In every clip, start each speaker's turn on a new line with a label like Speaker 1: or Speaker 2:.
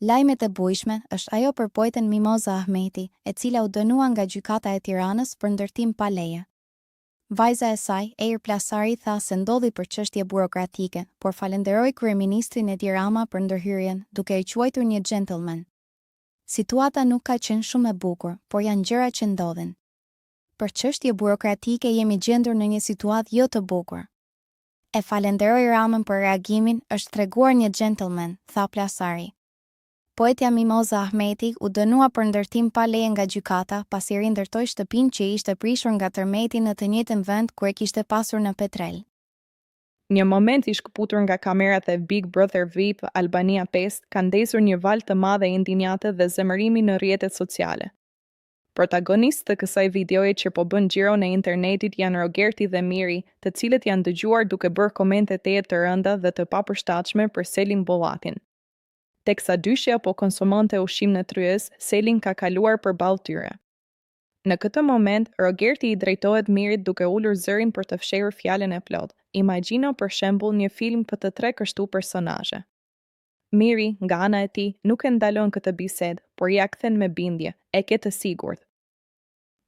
Speaker 1: Lajmet e bujshme është ajo përpojten Mimoza Ahmeti, e cila u dënua nga gjykata e Tiranës për ndërtim pa leje. Vajza e saj, Eir Plasari, tha se ndodhi për çështje burokratike, por falenderoi kryeministrin Edi Rama për ndërhyrjen, duke i quajtur një gentleman. Situata nuk ka qenë shumë e bukur, por janë gjëra që ndodhin. Për çështje burokratike jemi gjendur në një situatë jo të bukur. E falenderoj Ramën për reagimin, është treguar një gentleman, tha Plasari. Poetja Mimoza Ahmeti u dënua për ndërtim pa leje nga gjykata pasi rindërtoi shtëpinë që ishte prishur nga tërmeti në të njëjtin vend ku e kishte pasur në Petrel.
Speaker 2: Një moment i shkëputur nga kamerat e Big Brother VIP Albania 5 ka ndesur një valë të madhe indinjate dhe zemërimi në rrjetet sociale. Protagonistë të kësaj videoje që po bën xhiro në internetit janë Rogerti dhe Miri, të cilët janë dëgjuar duke bërë komente të rënda dhe të papërshtatshme për Selin Bollatin. Teksa dyshja po konsumonte ushqim në tryez, Selin ka kaluar përballë tyre. Në këtë moment, Rogerti i drejtohet Mirit duke ulur zërin për të fshehur fjalën e plotë. Imagjino për shembull një film për të tre kështu personazhe. Miri, nga ana e tij, nuk e ndalon këtë bisedë, por ja kthen me bindje, e ke të sigurt.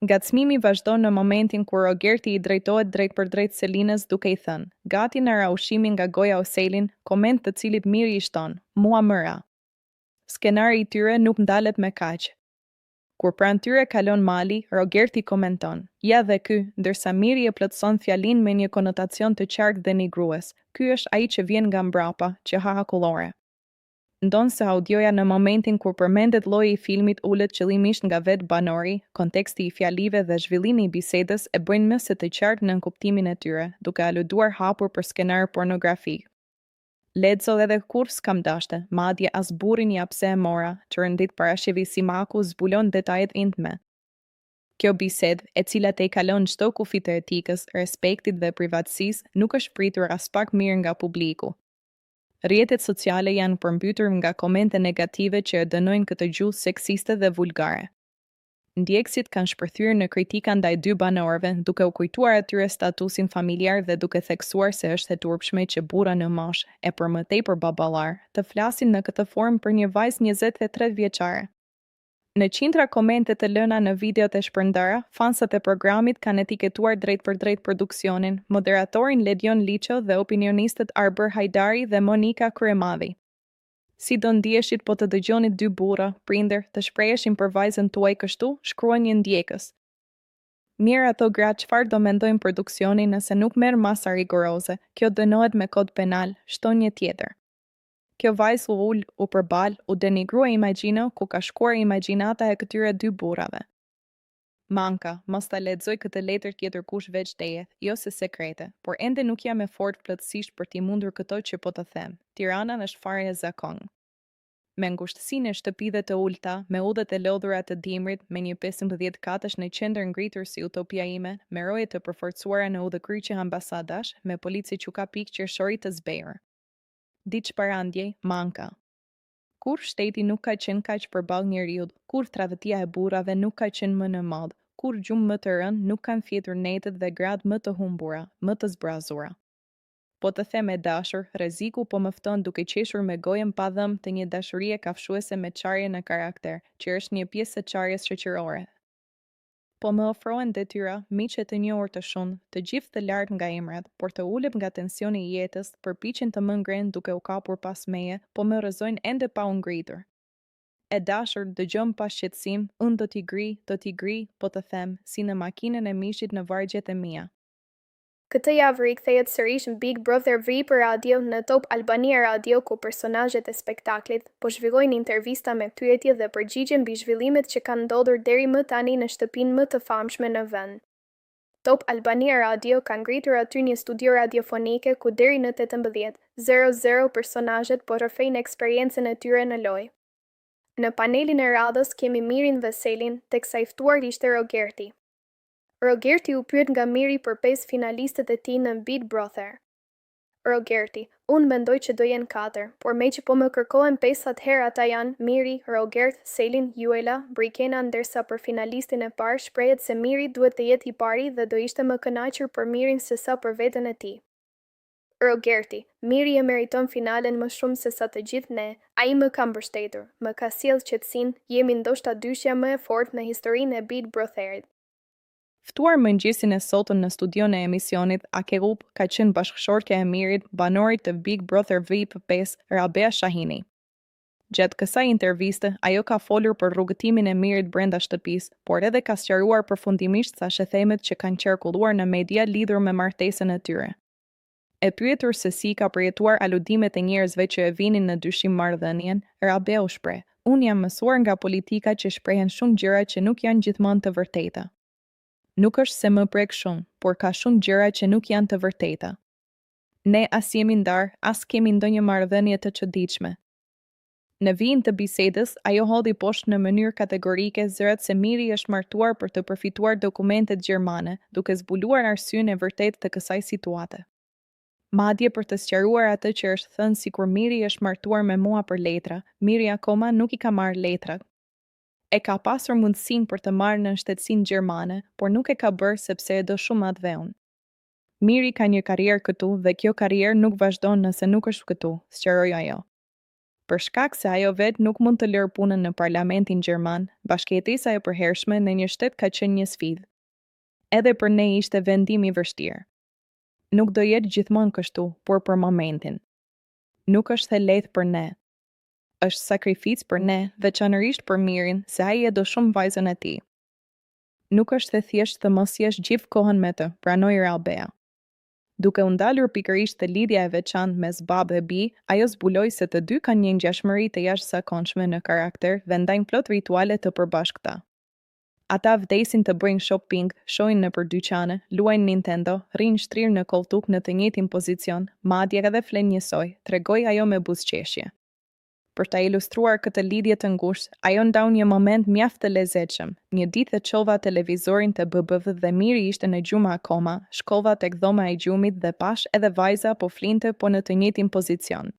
Speaker 2: Ngacmimi vazhdon në momentin kur Rogerti i drejtohet drejt për drejt Selinës duke i thënë: "Gati na ra ushqimin nga goja o Selin", koment të cilit Miri i shton: "Mua më ra". Skenari i tyre nuk ndalet me kaq. Kur pranë tyre kalon mali, Rogerti komenton: "Ja dhe ky", ndërsa Miri e plotson fjalin me një konotacion të qartë denigrues: "Ky është ai që vjen nga mbrapa, që ha hakullore". Ndon se audioja në momentin kur përmendet lloji i filmit ulet qëllimisht nga vetë banori, konteksti i fjalive dhe zhvillimi i bisedës e bëjnë më se të qartë në kuptimin e tyre, duke aluduar hapur për skenar pornografik. Lexo edhe kur s'kam dashte, madje as burrin ja pse e mora, që rëndit parashivi Simaku zbulon detajet intime. Kjo bisedë, e cila te i kalon çdo kufi të etikës, respektit dhe privatësisë, nuk është pritur as pak mirë nga publiku. Rrjetet sociale janë përmbytur nga komente negative që e dënojnë këtë gjuhë seksiste dhe vulgare. Ndjekësit kanë shpërthyer në kritika ndaj dy banorëve, duke u kujtuar atyre statusin familjar dhe duke theksuar se është e turpshme që burra në moshë, e për më tepër baballar, të flasin në këtë formë për një vajzë 23 vjeçare. Në qindra komente të lëna në videot e shpërndara, fansat e programit kanë etiketuar drejt për drejt produksionin, moderatorin Ledion Liço dhe opinionistët Arber Hajdari dhe Monika Kryemadhi. Si do ndjeshit po të dëgjonit dy burra, prindër, të shpreheshin për vajzën tuaj kështu, shkruan një ndjekës. Mirë ato gra, çfarë do mendojnë produksioni nëse nuk merr masa rigoroze, kjo dënohet me kod penal, shton një tjetër. Kjo vajzë u ul, u përbal, u denigrua imagjino ku ka shkuar imagjinata e këtyre dy burrave. Manka, mos ta lexoj këtë letër tjetër kush veç teje, jo se sekrete, por ende nuk jam e fortë plotësisht për t'i mundur këto që po të them. Tirana është fare e zakon. Me ngushtësinë e shtëpive të ulta, me udhët e lodhura të dimrit, me një 15 katësh në qendër ngritur si utopia ime, me roje të përforcuara në udhëkryqe ambasadash, me polici çukapik qershori të zbejur. Diç para ndjej, manka. Kur shteti nuk ka qenë kaq përballë njeriut, kur tradhtia e burrave nuk ka qenë më në modë, kur gjumë më të rënë nuk kanë fjetur netet dhe gratë më të humbura, më të zbrazura. Po të them e dashur, rreziku po mëfton duke qeshur me gojën pa dhëm të një dashurie kafshuese me çarje në karakter, që është një pjesë e çarjes shoqërore. Po më ofrohen detyra, miqe të njohur të shumë, të gjithë të lartë nga emrat, por të ulem nga tensioni i jetës, përpiqen të më ngrenë duke u kapur pas meje, po më rrëzojnë ende pa u ngritur. E dashur, dëgjom pa shqetësim, unë do t'i gri, po të them, si në makinën e mishit në vargjet e mia.
Speaker 3: Këtë javë rikthehet sërish në Big Brother VIP Radio në Top Albania Radio ku personazhet e spektaklit po zhvillojnë intervista me pyetje dhe përgjigje mbi zhvillimet që kanë ndodhur deri më tani në shtëpinë më të famshme në vend. Top Albania Radio ka ngritur aty një studio radiofonike ku deri në 18:00 personazhet po rrëfejnë eksperiencën e tyre në lojë. Në panelin e radhës kemi Mirin dhe Selin, teksa i ftuar ishte Rogerti. Rogerti u pyet nga Miri për 5 finalistët e tij në Big Brother. Rogerti: "Unë mendoj që do jenë 4, por me që po më kërkohen 5 atëherë ata janë Miri, Rogert, Selin, Juela, Brikena, ndërsa për finalistin e parë shprehet se Miri duhet të jetë i pari dhe do ishte më kënaqur për Mirin se sa për veten e tij." Rogerti, Miri e meriton finalen më shumë se sa të gjithë ne, ai më ka mbështetur, më ka sjellë qetësinë, jemi ndoshta dyshja më e fortë në historinë e Big Brotherit.
Speaker 2: Ftuar mëngjesin e sotëm në studion e emisionit Akerup ka qenë bashkëshortja e Mirit, banorit të Big Brother VIP 5, Rabea Shahini. Gjatë kësaj interviste, ajo ka folur për rrugëtimin e Mirit brenda shtëpisë, por edhe ka sqaruar përfundimisht sa shethemet që kanë qarkulluar në media lidhur me martesën e tyre. E pyetur se si ka përjetuar aludimet e njerëzve që e vinin në dyshim marrëdhënien, Rabea u shpreh: "Unë jam mësuar nga politika që shprehen shumë gjëra që nuk janë gjithmonë të vërteta. Nuk është se më prek shumë, por ka shumë gjëra që nuk janë të vërteta. Ne as jemi ndar, as kemi ndonjë marrëdhënie të çuditshme." Në vijim të bisedës, ajo hodhi poshtë në mënyrë kategorike zërat se Miri është martuar për të përfituar dokumentet gjermane, duke zbuluar arsyeën e vërtetë të kësaj situate. Madje për të sqaruar atë që është thënë sikur Miri është martuar me mua për letra, Miri akoma nuk i ka marrë letrat. E ka pasur mundësinë për të marrë në shtetësinë gjermane, por nuk e ka bërë sepse e do shumë atë veun. Miri ka një karrierë këtu dhe kjo karrierë nuk vazhdon nëse nuk është këtu, sqaroi ajo. Për shkak se ajo vetë nuk mund të lërë punën në parlamentin gjerman, bashkëjetesa e përhershme në një shtet ka qenë një sfidë. Edhe për ne ishte vendim i vështirë. Nuk do jetë gjithmonë kështu, por për momentin. Nuk është e lehtë për ne. Është sakrificë për ne, veçanërisht për Mirin, se ai e do shumë vajzën e tij. Nuk është e thjeshtë të mos jesh gjithë kohën me të, pranoi Rabea. Duke u ndalur pikërisht të lidhja e veçantë mes babë dhe bi, ajo zbuloi se të dy kanë një ngjashmëri të jashtëzakonshme në karakter dhe ndajnë plot rituale të përbashkëta. Ata vdesin të bëjnë shopping, shojnë nëpër dyqane, luajnë Nintendo, rrinë shtrirë në koltuk në të njëjtin pozicion, madje edhe flen njësoj, tregoi ajo me buzëqeshje. Për ta ilustruar këtë lidhje të ngushtë, ajo ndau një moment mjaft të lezetshëm. Një ditë e çova televizorin të BB-vë dhe Miri ishte në gjumë akoma, shkova tek dhoma e gjumit dhe pash edhe vajza po flinte po në të njëjtin pozicion.